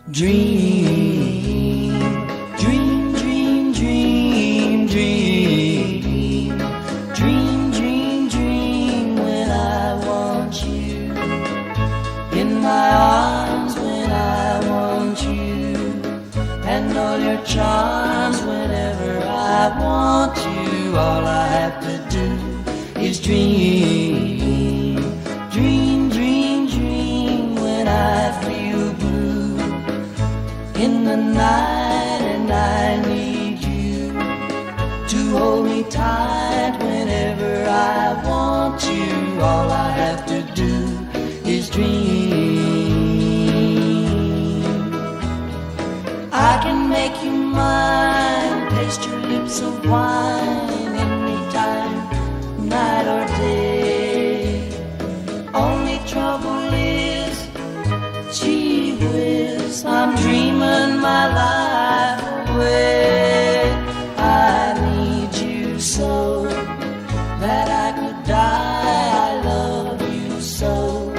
Dream, dream, dream, dream, dream. Dream, dream, dream when I want you. In my arms when I want you. And all your charms whenever I want you. All I have to do is dream. Dream, dream, dream when I feel blue in the night and I need you to hold me tight whenever I want you. All I have to do is dream. I can make you mine, taste your lips of wine anytime, night or day. Only trouble is, gee whiz, I'm dreaming my life away. I need you so that I could die. I love you so,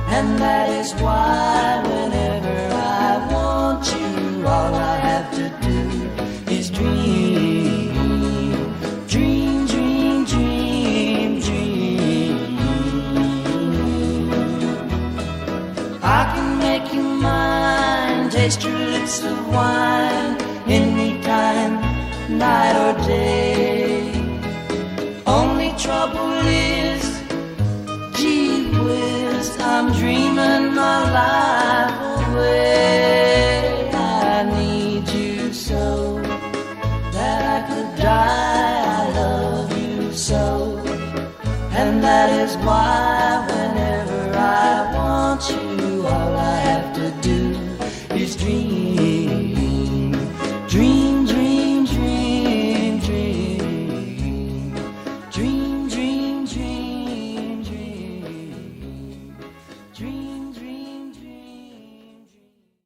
and that is why whenever I want you, all I have to do is dream. Dream, dream, dream, dream. I can make you mine, taste your lips of wine anytime, night or day. Only trouble is, gee whiz, I'm dreaming my life away. I need you so that I could die. I love you so, and that is why whenever I want you, all I have to do is dream.